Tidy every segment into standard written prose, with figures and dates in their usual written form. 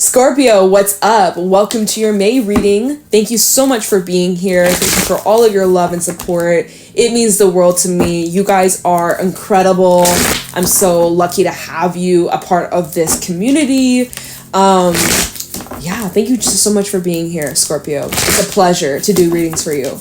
Scorpio, what's up? Welcome to your May reading. Thank you so much for being here. Thank you for all of your love and support. It means the world to me. You guys are incredible. I'm so lucky to have you a part of this community. Thank you just so much for being here, Scorpio. It's a pleasure to do readings for you.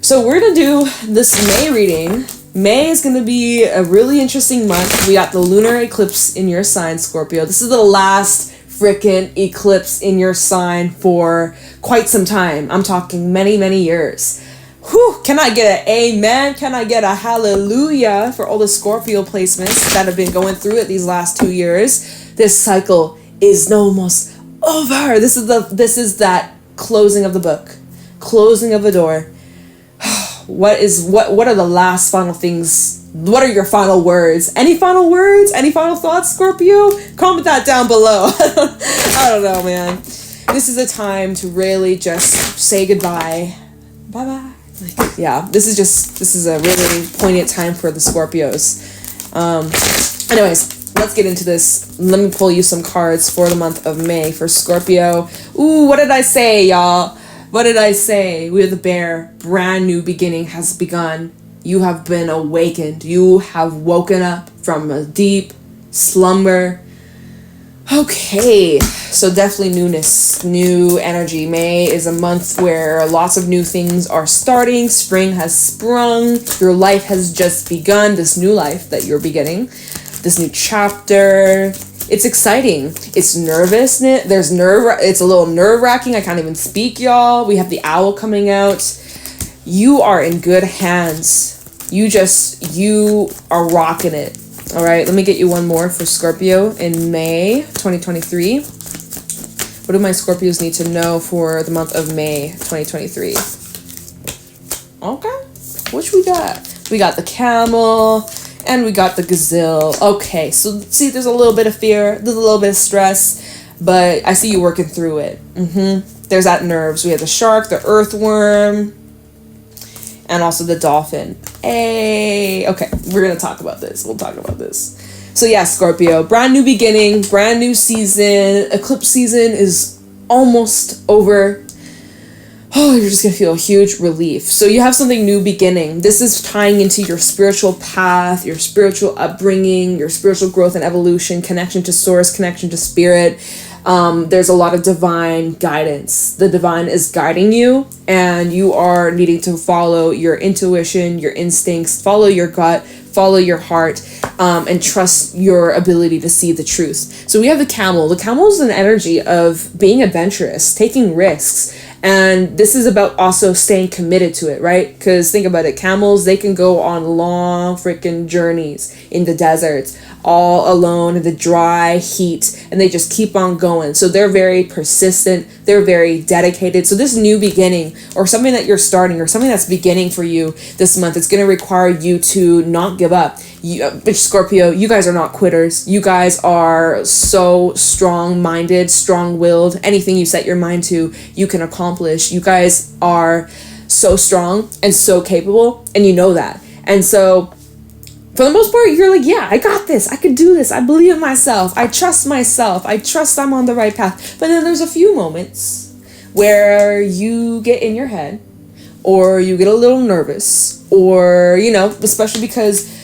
So we're going to do this May reading. May is going to be a really interesting month. We got the lunar eclipse in your sign, Scorpio. This is the last freaking eclipse in your sign for quite some time. I'm talking many, many years. Whew, can I get an amen? Can I get a hallelujah for all the Scorpio placements that have been going through it these last 2 years? This cycle is almost over. This is that closing of the book, closing of the door. What are the last final things? What are your final words? Any final words? Any final thoughts, Scorpio? Comment that down below. I don't know, man. This is a time to really just say goodbye. Bye-bye. This is a really poignant time for the Scorpios. Anyways, let's get into this. Let me pull you some cards for the month of May for Scorpio. Ooh, what did I say, y'all? What did I say? We have the bear. Brand new beginning has begun. You have been awakened. You have woken up from a deep slumber. Okay, so definitely newness, new energy. May is a month where lots of new things are starting. Spring has sprung. Your life has just begun. This new life that you're beginning. This new chapter. It's exciting. It's nervous. It's a little nerve-wracking. I can't even speak, y'all. We have the owl coming out. You are in good hands. You are rocking it. All right, let me get you one more for Scorpio in May 2023. What do my Scorpios need to know for the month of May 2023? Okay, what we got? We got the camel and we got the gazelle. Okay, so see, there's a little bit of fear, there's a little bit of stress, but I see you working through it. There's that nerves. We have the shark, the earthworm, and also the dolphin. Hey, okay, we're gonna talk about this. We'll talk about this. So yeah, Scorpio, brand new beginning, brand new season. Eclipse season is almost over. Oh, you're just gonna feel a huge relief. So you have something new beginning. This is tying into your spiritual path, your spiritual upbringing, your spiritual growth and evolution, connection to source, connection to spirit. There's a lot of divine guidance. The divine is guiding you, and you are needing to follow your intuition, your instincts, follow your gut, follow your heart, and trust your ability to see the truth. So we have the camel. The camel is an energy of being adventurous, taking risks. And this is about also staying committed to it, right? Because think about it, camels, they can go on long freaking journeys in the deserts, all alone in the dry heat, and they just keep on going. So they're very persistent, they're very dedicated. So this new beginning, or something that you're starting, or something that's beginning for you this month, it's going to require you to not give up. Scorpio, you guys are not quitters. You guys are so strong-minded, strong-willed. Anything you set your mind to, you can accomplish. You guys are so strong and so capable, and you know that. And so for the most part, you're like, yeah, I got this. I could do this. I believe in myself. I trust myself. I trust I'm on the right path. But then there's a few moments where you get in your head, or you get a little nervous, or, especially because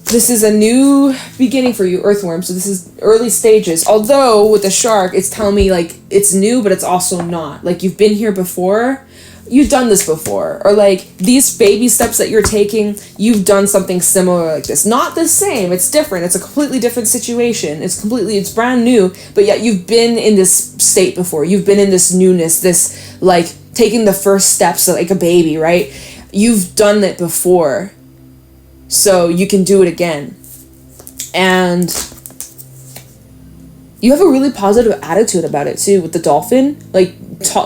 this is a new beginning for you, earthworm. So this is early stages. Although with the shark, it's telling me like it's new, but it's also not. Like you've been here before. You've done this before. Or like these baby steps that you're taking, you've done something similar like this. Not the same. It's different. It's a completely different situation. It's brand new. But yet you've been in this state before. You've been in this newness, this like taking the first steps like a baby, right? You've done it before. So you can do it again. And you have a really positive attitude about it too with the dolphin. Like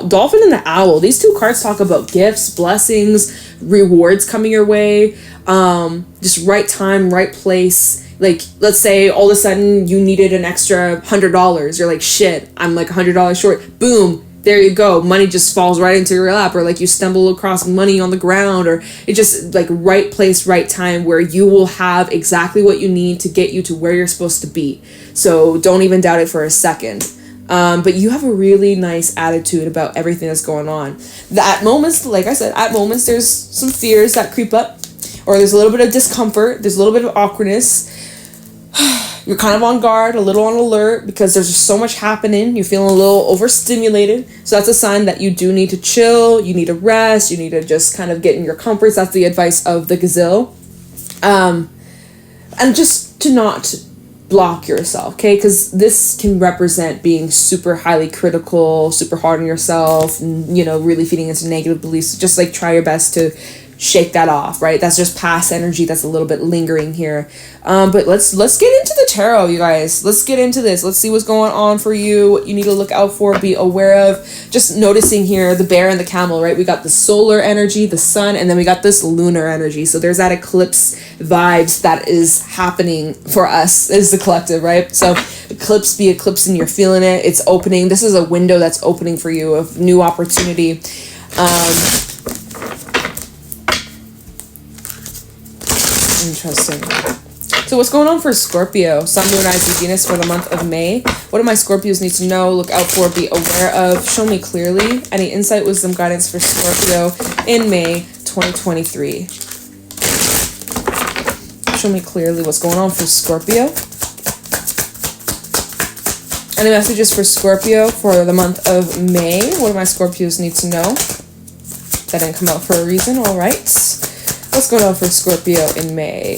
dolphin and the owl. These two cards talk about gifts, blessings, rewards coming your way. Just right time, right place. Like let's say all of a sudden you needed an extra $100. You're like, shit, I'm like $100 short. Boom. There you go. Money just falls right into your lap, or like you stumble across money on the ground, or it just like right place, right time, where you will have exactly what you need to get you to where you're supposed to be. So don't even doubt it for a second. But you have a really nice attitude about everything that's going on. At moments, like I said, at moments there's some fears that creep up, or there's a little bit of discomfort, there's a little bit of awkwardness. You're kind of on guard, a little on alert, because there's just so much happening. You're feeling a little overstimulated. So that's a sign that you do need to chill, you need to rest, you need to just kind of get in your comforts. That's the advice of the gazelle. And just to not block yourself, okay? Because this can represent being super highly critical, super hard on yourself, and, you know, really feeding into negative beliefs. Just like try your best to shake that off, right? That's just past energy that's a little bit lingering here. But let's get into the tarot, you guys. Let's get into this. Let's see what's going on for you, what you need to look out for, be aware of. Just noticing here the bear and the camel, right? We got the solar energy, the sun, and then we got this lunar energy. So there's that eclipse vibes that is happening for us as the collective, right? So eclipse be eclipsing, you're feeling it. It's opening. This is a window that's opening for you of new opportunity. Interesting. So what's going on for Scorpio? Sun, Moon, Rising, Venus for the month of May. What do my Scorpios need to know, look out for, be aware of? Show me clearly. Any insight, wisdom, guidance for Scorpio in May 2023. Show me clearly what's going on for Scorpio. Any messages for Scorpio for the month of May? What do my Scorpios need to know? That didn't come out for a reason. All right. What's going on for Scorpio in May?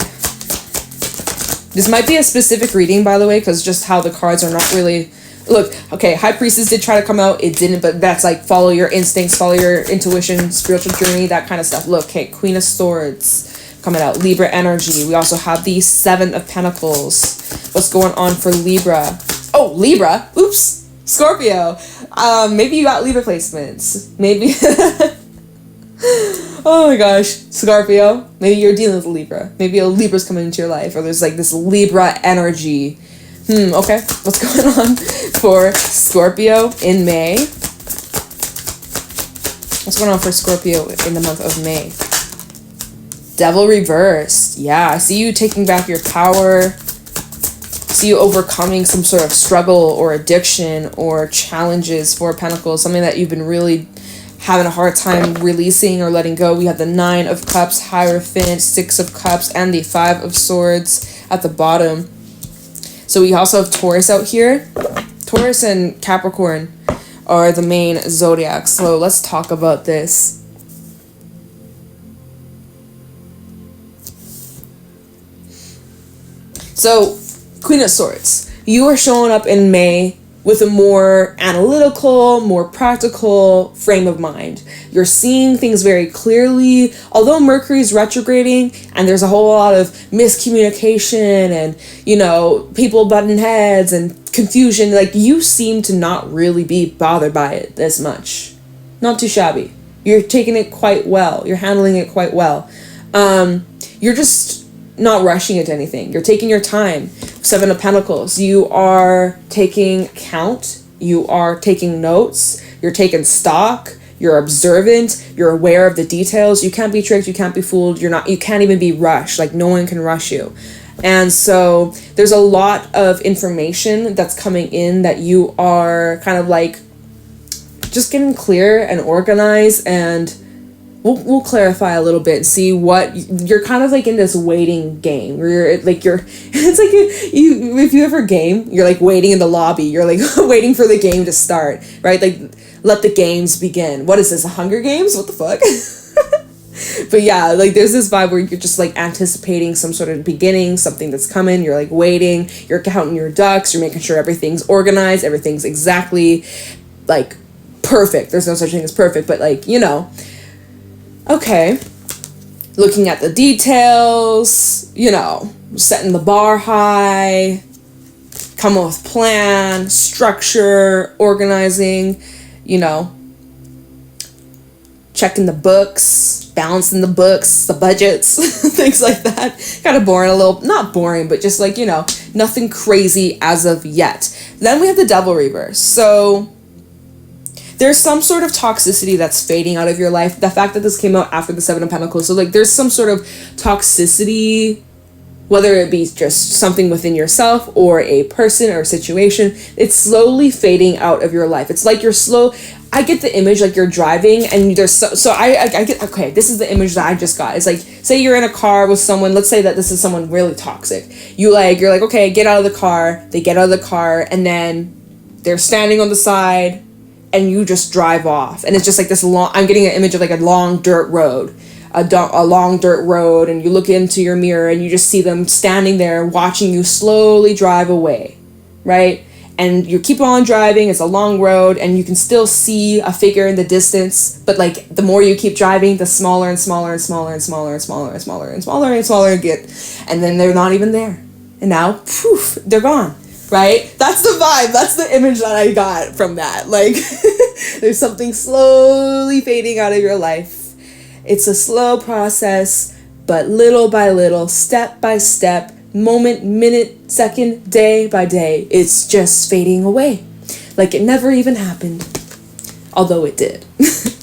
This might be a specific reading, by the way, because just how the cards are not really... Look, okay, High Priestess did try to come out. It didn't, but that's like follow your instincts, follow your intuition, spiritual journey, that kind of stuff. Look, okay, Queen of Swords coming out. Libra energy. We also have the Seven of Pentacles. What's going on for Libra? Oh, Libra. Oops. Scorpio. Maybe you got Libra placements. Maybe... Oh my gosh, Scorpio. Maybe you're dealing with a Libra. Maybe a Libra's coming into your life, or there's like this Libra energy. Okay. What's going on for Scorpio in May? What's going on for Scorpio in the month of May? Devil reversed. Yeah, I see you taking back your power. I see you overcoming some sort of struggle or addiction or challenges. Four of Pentacles, something that you've been really having a hard time releasing or letting go. We have the Nine of Cups, Hierophant, Six of Cups, and the Five of Swords at the bottom. So we also have Taurus out here. Taurus and Capricorn are the main zodiacs. So let's talk about this. So, Queen of Swords. You are showing up in May with a more analytical, more practical frame of mind. You're seeing things very clearly. Although Mercury is retrograding and there's a whole lot of miscommunication and, you know, people butting heads and confusion, like, you seem to not really be bothered by it this much. Not too shabby. You're taking it quite well. You're handling it quite well. You're just not rushing into anything. You're taking your time. Seven of Pentacles. You are taking count. You are taking notes. You're taking stock. You're observant. You're aware of the details. You can't be tricked. You can't be fooled. You can't even be rushed. Like, no one can rush you. And so there's a lot of information that's coming in that you are kind of like just getting clear and organized, and we'll clarify a little bit and see what you're kind of like in this waiting game where it's like you if you ever game, you're like waiting in the lobby, you're like waiting for the game to start, right? Like, let the games begin. What is this, a Hunger Games? What the fuck? But yeah, like there's this vibe where you're just like anticipating some sort of beginning, something that's coming. You're like waiting, you're counting your ducks, you're making sure everything's organized, everything's exactly like perfect. There's no such thing as perfect, but like, you know. Okay, looking at the details, you know, setting the bar high, come up with plan, structure, organizing, you know, checking the books, balancing the books, the budgets, things like that. Kind of boring, a little, not boring, but just like, you know, nothing crazy as of yet. Then we have the Devil reverse. So there's some sort of toxicity that's fading out of your life. The fact that this came out after the Seven of Pentacles. So like there's some sort of toxicity whether it be just something within yourself or a person or a situation, it's slowly fading out of your life. It's like I get the image like you're driving and there's I get, okay, this is the image that I just got. It's like, say you're in a car with someone, let's say that this is someone really toxic. You're like, okay, get out of the car. They get out of the car and then they're standing on the side and you just drive off. And it's just like this long, I'm getting an image of like a long dirt road. A long dirt road, and you look into your mirror and you just see them standing there watching you slowly drive away, right? And you keep on driving, it's a long road, and you can still see a figure in the distance, but like the more you keep driving, the smaller and smaller and smaller and smaller and smaller and smaller and smaller and smaller it get, and then they're not even there. And now, poof, they're gone, right? That's the vibe, that's the image that I got from that. Like, there's something slowly fading out of your life. It's a slow process, but little by little, step by step, moment, minute, second, day by day, it's just fading away. Like it never even happened. Although it did.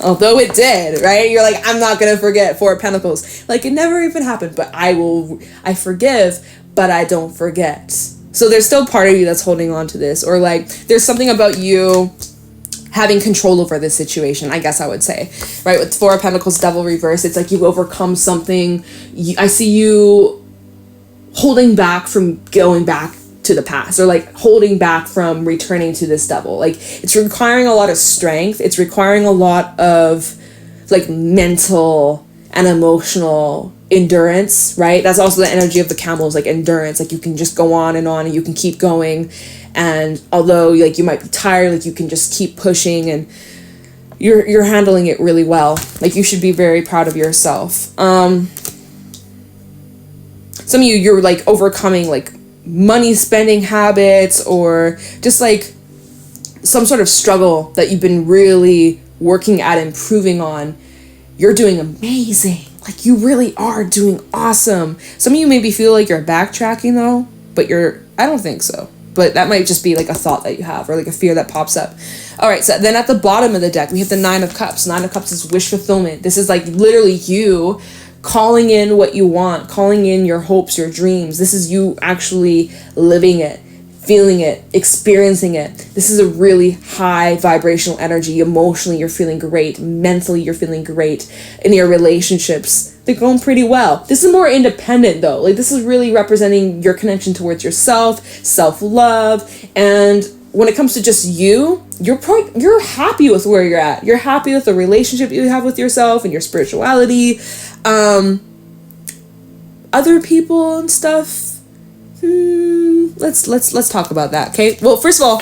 Although it did, right? You're like, I'm not going to forget 4 of Pentacles. Like it never even happened, but I forgive, but I don't forget. So there's still part of you that's holding on to this, or like there's something about you having control over this situation, I guess I would say, right? With 4 of Pentacles, Devil reverse, it's like you've overcome something. I see you holding back from going back to the past, or like holding back from returning to this devil. Like it's requiring a lot of strength. It's requiring a lot of like mental and emotional endurance, right? That's also the energy of the camels, like endurance. Like you can just go on and you can keep going. And although like you might be tired, like you can just keep pushing, and you're handling it really well. Like you should be very proud of yourself. Some of you're like overcoming like money spending habits, or just like some sort of struggle that you've been really working at improving on. You're doing amazing. Like you really are doing awesome. Some of you maybe feel like you're backtracking though, but I don't think so. But that might just be like a thought that you have, or like a fear that pops up. All right, so then at the bottom of the deck, we have the 9 of Cups. 9 of Cups is wish fulfillment. This is like literally you calling in what you want, calling in your hopes, your dreams. This is you actually living it, feeling it, experiencing it. This is a really high vibrational energy. Emotionally, you're feeling great. Mentally, you're feeling great. In your relationships, they're going pretty well. This is more independent though. Like this is really representing your connection towards yourself, self-love. And when it comes to just you're happy with where you're at. You're happy with the relationship you have with yourself and your spirituality. Other people and stuff. Let's talk about that. Okay. Well, first of all,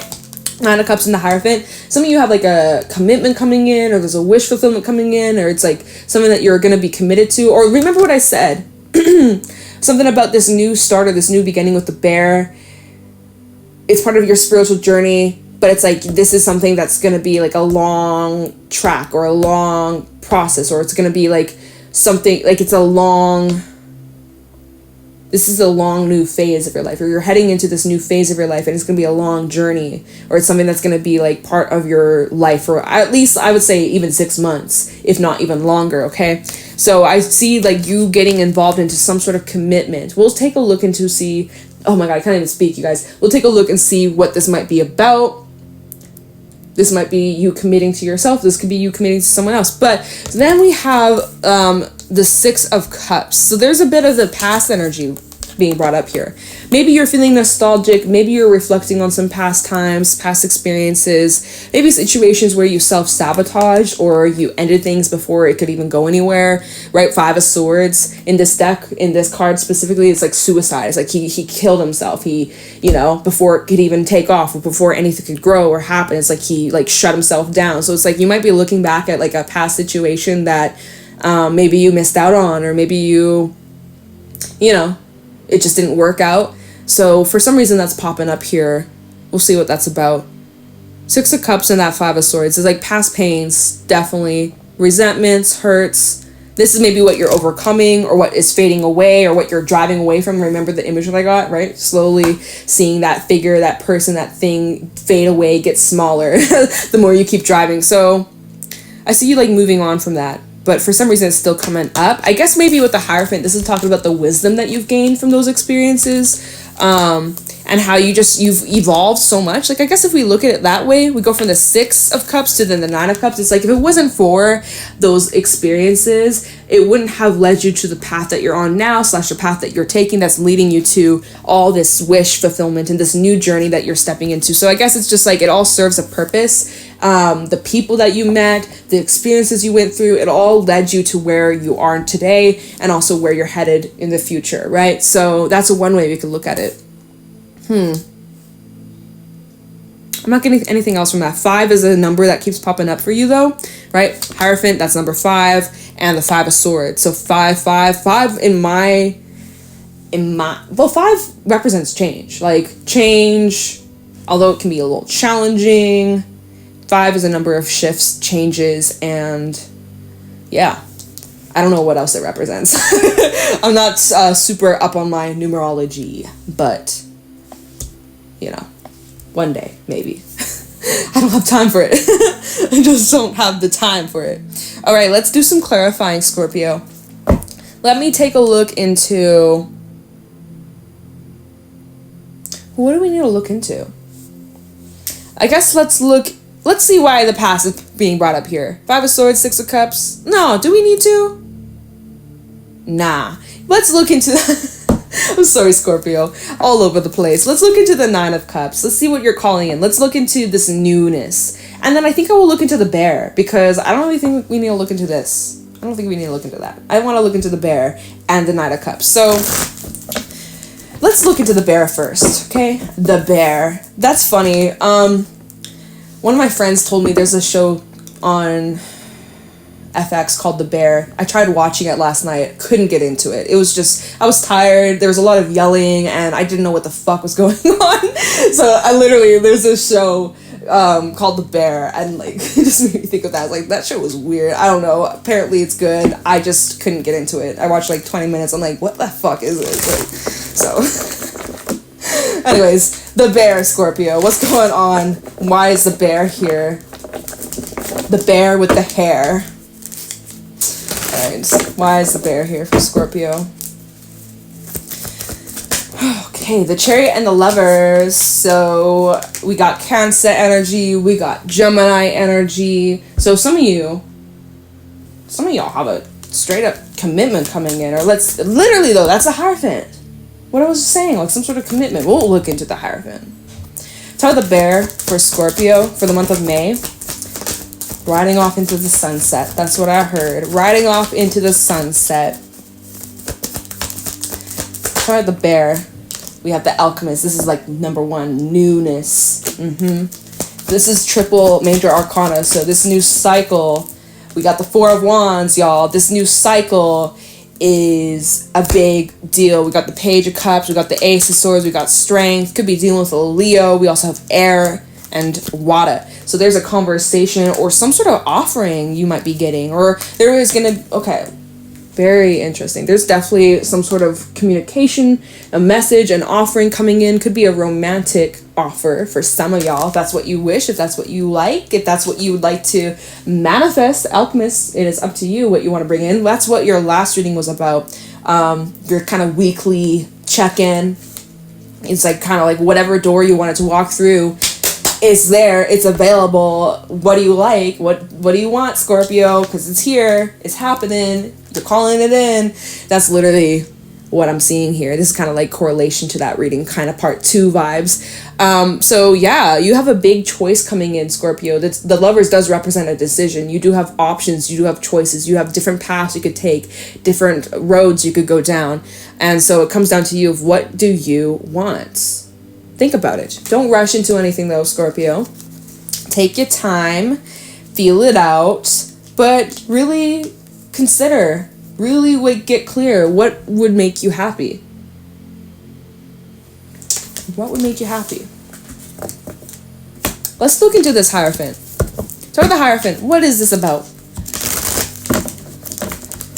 9 of Cups in the Hierophant. Some of you have like a commitment coming in, or there's a wish fulfillment coming in, or it's like something that you're going to be committed to. Or remember what I said, something about this new start or this new beginning with the bear. It's part of your spiritual journey, but it's like this is something that's going to be like a long track or a long process, or it's going to be like something like this is a long new phase of your life, or you're heading into this new phase of your life, and it's going to be a long journey, or it's something that's going to be like part of your life for at least, I would say, even 6 months, if not even longer. Okay. So I see like you getting involved into some sort of commitment. We'll take a look into see, oh my God, I can't even speak, you guys. We'll take a look and see what this might be about. This might be you committing to yourself. This could be you committing to someone else. But then we have the 6 of Cups. So there's a bit of the past energy being brought up here. Maybe you're feeling nostalgic. Maybe you're reflecting on some past times, past experiences, maybe situations where you self-sabotage or you ended things before it could even go anywhere, right? 5 of Swords in this deck, in this card specifically, it's like suicide. It's like he killed himself. He, before it could even take off, or before anything could grow or happen, it's like he like shut himself down. So it's like you might be looking back at like a past situation that maybe you missed out on, or maybe it just didn't work out. So for some reason that's popping up here. We'll see what that's about. 6 of Cups and that 5 of Swords is like past pains, definitely. Resentments, hurts. This is maybe what you're overcoming, or what is fading away, or what you're driving away from. Remember the image that I got, right? Slowly seeing that figure, that person, that thing fade away, get smaller the more you keep driving. So I see you like moving on from that. but for some reason it's still coming up. I guess maybe with the Hierophant, this is talking about the wisdom that you've gained from those experiences, and how you've evolved so much. Like, I guess if we look at it that way, we go from the 6 of Cups to then the 9 of Cups. It's like, if it wasn't for those experiences, it wouldn't have led you to the path that you're on now, / the path that you're taking that's leading you to all this wish fulfillment and this new journey that you're stepping into. So I guess it's just like, it all serves a purpose. The people that you met, the experiences you went through, it all led you to where you are today, and also where you're headed in the future, right? So that's one way we could look at it. I'm not getting anything else from that. 5 is a number that keeps popping up for you, though, right? Hierophant, that's number 5, and the 5 of Swords. So 5 well, 5 represents change. Like, change, although it can be a little challenging. 5 is a number of shifts, changes, and yeah, I don't know what else it represents. I'm not super up on my numerology, but you know, one day, maybe. I don't have time for it. I just don't have the time for it. All right, let's do some clarifying, Scorpio. Let me take a look into... What do we need to look into? I guess let's see why the past is being brought up here. 5 of Swords, 6 of Cups. No, do we need to? Nah. Let's look into... I'm sorry, Scorpio. All over the place. Let's look into the 9 of Cups. Let's see what you're calling in. Let's look into this newness. And then I think I will look into the Bear, because I don't really think we need to look into this. I don't think we need to look into that. I want to look into the Bear and the 9 of Cups. So let's look into the Bear first, okay? The Bear. That's funny. One of my friends told me there's a show on FX called The Bear. I tried watching it last night. Couldn't get into it. It was just, I was tired. There was a lot of yelling and I didn't know what the fuck was going on. So there's this show called The Bear, and like, it just made me think of that. Like, that show was weird. I don't know. Apparently it's good. I just couldn't get into it. I watched like 20 minutes. I'm like, what the fuck is this? Like, so anyways, The Bear, Scorpio. What's going on? Why is the Bear here? The Bear with the hair. Alright, why is the Bear here for Scorpio? Okay, the Chariot and the Lovers. So we got Cancer energy, we got Gemini energy. So some of y'all have a straight up commitment coming in, or literally though, that's a Hierophant. What I was saying, like some sort of commitment. We'll look into the Hierophant. Tell the Bear for Scorpio for the month of May. Riding off into the sunset. That's what I heard. Riding off into the sunset. Tell the Bear. We have the Alchemist. This is like number 1, newness. This is triple major arcana. So this new cycle, we got the 4 of Wands, y'all. This new cycle is a big deal. We got the Page of Cups, we got the Ace of Swords, we got Strength. Could be dealing with a Leo. We also have Air and Water. So there's a conversation or some sort of offering you might be getting, or there is gonna, okay, very interesting. There's definitely some sort of communication, a message, an offering coming in. Could be a romantic offer for some of y'all, if that's what you wish, if that's what you like, if that's what you would like to manifest. Alchemist, it is up to you what you want to bring in. That's what your last reading was about. Your kind of weekly check-in. It's like kind of like whatever door you wanted to walk through, it's there, it's available. What do you like? What do you want, Scorpio? Because it's here, it's happening, you're calling it in. That's literally what I'm seeing here. This is kind of like correlation to that reading, kind of part 2 vibes. So yeah, you have a big choice coming in, Scorpio. The Lovers does represent a decision. You do have options, you do have choices, you have different paths you could take, different roads you could go down. And so it comes down to you of what do you want? Think about it. Don't rush into anything though, Scorpio. Take your time, feel it out, but really consider, really get clear what would make you happy. What would make you happy? Let's look into this Hierophant. Tell the Hierophant, what is this about?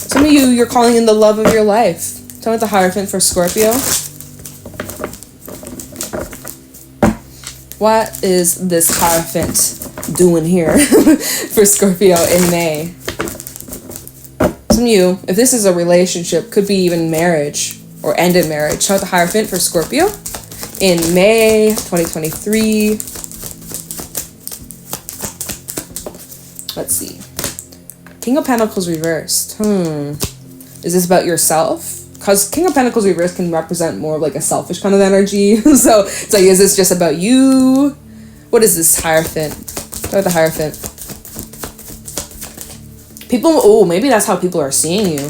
Some of you're calling in the love of your life. Tell me the Hierophant for Scorpio. What is this Hierophant doing here for Scorpio in May? some of you, if this is a relationship, could be even marriage or ended marriage. Shout out the Hierophant for Scorpio in May 2023. Let's see. King of Pentacles reversed. Is this about yourself? Because King of Pentacles reversed can represent more of like a selfish kind of energy. So it's like, is this just about you? What is this Hierophant? Shout out the Hierophant. People, oh, maybe that's how people are seeing you.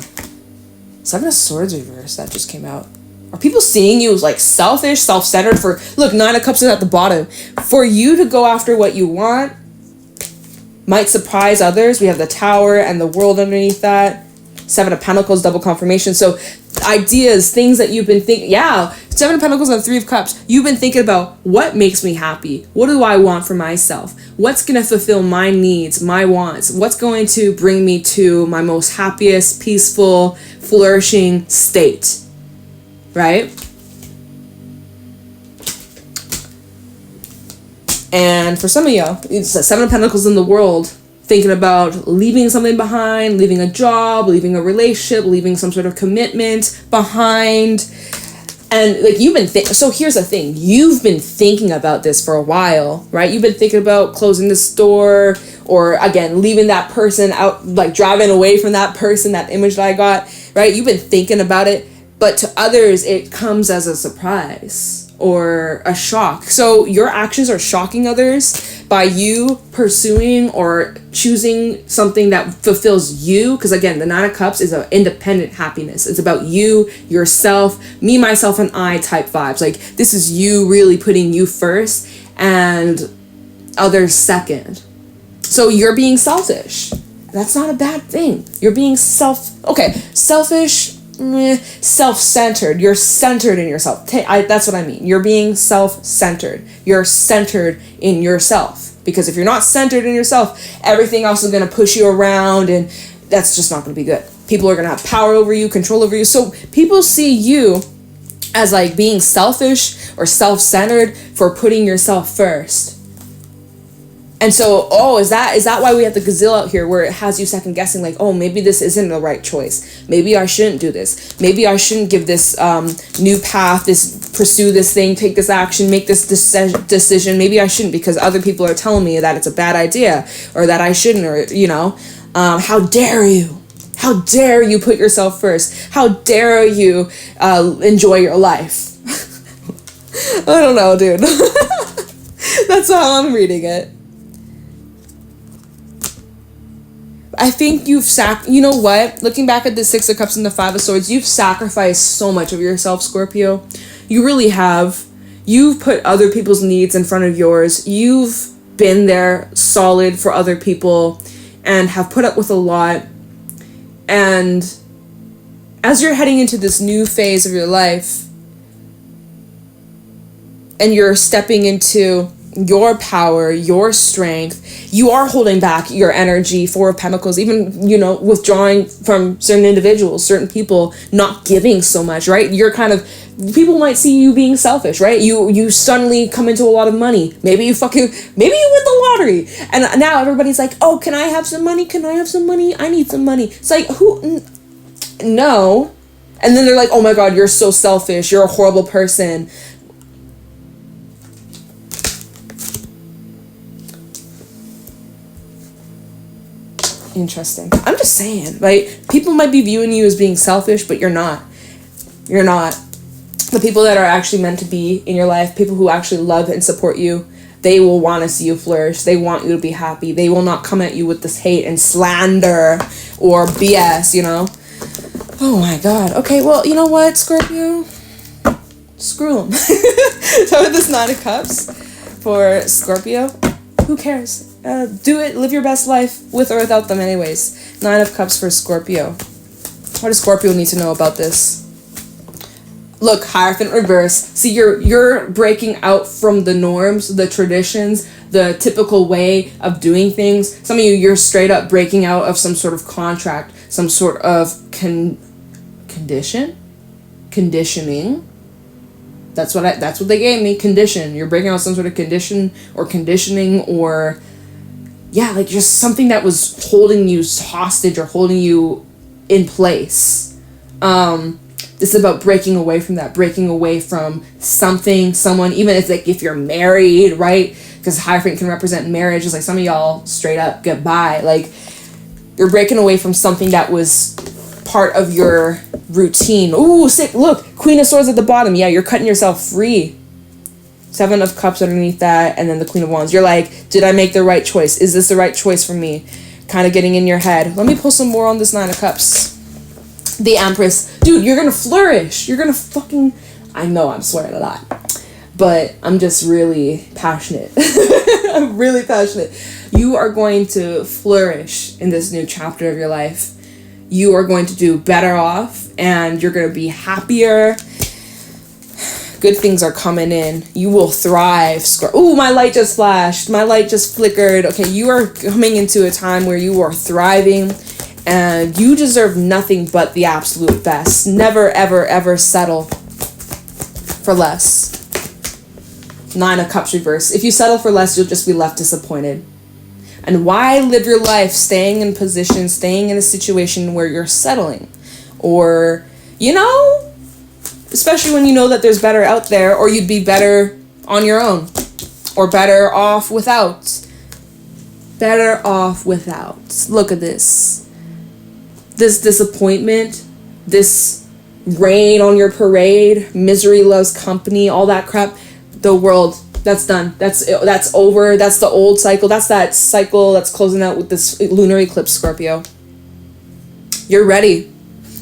Seven of Swords reversed, that just came out. Are people seeing you as like selfish, self-centered for, look, Nine of Cups is at the bottom. For you to go after what you want might surprise others. We have the Tower and the World underneath that. Seven of Pentacles, double confirmation. So ideas, things that you've been thinking. Yeah, Seven of Pentacles and Three of Cups. You've been thinking about what makes me happy. What do I want for myself? What's going to fulfill my needs, my wants? What's going to bring me to my most happiest, peaceful, flourishing state? Right? And for some of y'all, it's Seven of Pentacles in the World. Thinking about leaving something behind, leaving a job, leaving a relationship, leaving some sort of commitment behind. And like you've been so here's the thing, you've been thinking about this for a while, right? You've been thinking about closing the store, or again, leaving that person out, like driving away from that person, that image that I got, right? You've been thinking about it, but to others, it comes as a surprise or a shock. So your actions are shocking others by you pursuing or choosing something that fulfills you. Because again, the Nine of Cups is an independent happiness. It's about you, yourself, me, myself, and I type vibes. Like this is you really putting you first and others second. So you're being selfish. That's not a bad thing. You're being selfish, self-centered. You're centered in yourself. That's what I mean. You're being self-centered. You're centered in yourself, because if you're not centered in yourself, everything else is going to push you around, and that's just not going to be good. People are going to have power over you, control over you. So people see you as like being selfish or self-centered for putting yourself first. And so, is that why we have the gazelle out here, where it has you second guessing, like, oh, maybe this isn't the right choice. Maybe I shouldn't do this. Maybe I shouldn't give this new path, pursue this thing, take this action, make this decision. Maybe I shouldn't, because other people are telling me that it's a bad idea, or that I shouldn't, or, how dare you? How dare you put yourself first? How dare you enjoy your life? I don't know, dude. That's how I'm reading it. I think you know what? Looking back at the Six of Cups and the Five of Swords, you've sacrificed so much of yourself, Scorpio. You really have. You've put other people's needs in front of yours. You've been there solid for other people and have put up with a lot. And as you're heading into this new phase of your life and you're stepping into your power, your strength, you are holding back your energy. Four of Pentacles, even, withdrawing from certain individuals, certain people, not giving so much, right? You're people might see you being selfish, right? You suddenly come into a lot of money. Maybe you win the lottery. And now everybody's like, oh, can I have some money? Can I have some money? I need some money. It's like, no. And then they're like, oh my God, you're so selfish. You're a horrible person. Interesting. I'm just saying, like, people might be viewing you as being selfish, but you're not. You're not. The people that are actually meant to be in your life, people who actually love and support you, they will want to see you flourish. They want you to be happy. They will not come at you with this hate and slander or BS, Oh my God. Okay, well, you know what, Scorpio? Screw them. So with this Nine of Cups for Scorpio, who cares? Do it. Live your best life with or without them anyways. Nine of Cups for Scorpio. What does Scorpio need to know about this? Look, Hierophant reverse. See, you're breaking out from the norms, the traditions, the typical way of doing things. Some of you're straight up breaking out of some sort of contract, some sort of conditioning. That's what they gave me. Condition. You're breaking out some sort of condition or conditioning, or like just something that was holding you hostage or holding you in place. This is about breaking away from that, breaking away from something, someone, even if like if you're married, right? Because Hierophant can represent marriage. It's like some of y'all straight up goodbye. Like you're breaking away from something that was part of your routine. Ooh, sick. Look, Queen of Swords at the bottom. Yeah, you're cutting yourself free. 7 of Cups underneath that, and then the Queen of Wands. You're like, did I make the right choice? Is this the right choice for me? Kind of getting in your head. Let me pull some more on this 9 of Cups. The Empress. Dude, you're gonna flourish. You're gonna fucking... I know I'm swearing a lot, but I'm just really passionate. I'm really passionate. You are going to flourish in this new chapter of your life. You are going to do better off, and you're going to be happier. Good things are coming in. You will thrive. Ooh, my light just flashed. My light just flickered. Okay, you are coming into a time where you are thriving, and you deserve nothing but the absolute best. Never, ever, ever settle for less. 9 of Cups reverse. If you settle for less, you'll just be left disappointed. And why live your life staying in position, staying in a situation where you're settling? Or, you know, especially when you know that there's better out there, or you'd be better on your own, or better off without. Better off without. Look at this. This disappointment, this rain on your parade, misery loves company, all that crap. The world, that's done. That's over. That's the old cycle. That's that cycle that's closing out with this lunar eclipse, Scorpio. You're ready.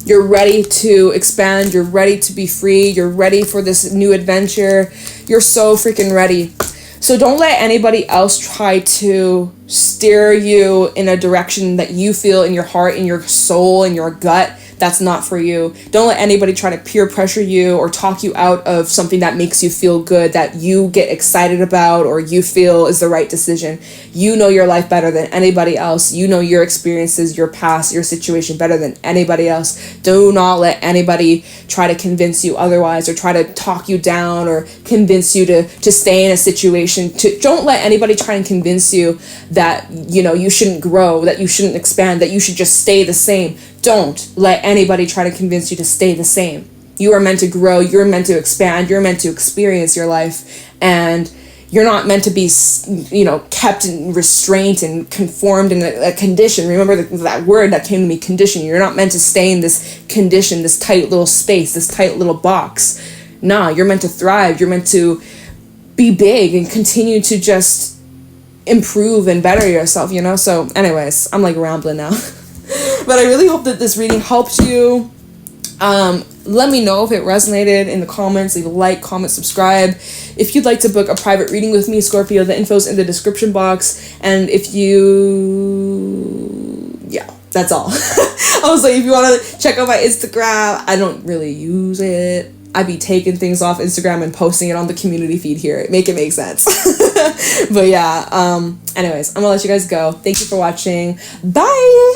You're ready to expand. You're ready to be free. You're ready for this new adventure. You're so freaking ready. So don't let anybody else try to steer you in a direction that you feel in your heart, in your soul, in your gut that's not for you. Don't let anybody try to peer pressure you or talk you out of something that makes you feel good, that you get excited about or you feel is the right decision. You know your life better than anybody else. You know your experiences, your past, your situation better than anybody else. Do not let anybody try to convince you otherwise, or try to talk you down, or convince you to stay in a situation. Don't let anybody try and convince you that, you know, you shouldn't grow, that you shouldn't expand, that you should just stay the same. Don't let anybody try to convince you to stay the same. You are meant to grow. You're meant to expand. You're meant to experience your life. And you're not meant to be, you know, kept in restraint and conformed in a condition. Remember that word that came to me, condition. You're not meant to stay in this condition, this tight little space, this tight little box. Nah, you're meant to thrive. You're meant to be big and continue to just improve and better yourself, you know? So anyways, I'm like rambling now. But I really hope that this reading helped you. Let me know if it resonated in the comments. Leave a like, comment, subscribe. If you'd like to book a private reading with me, Scorpio, the info's in the description box. And if you... yeah, that's all. I was like, if you want to check out my Instagram, I don't really use it. I'd be taking things off Instagram and posting it on the community feed here. Make it make sense. But yeah, anyways, I'm gonna let you guys go. Thank you for watching. Bye!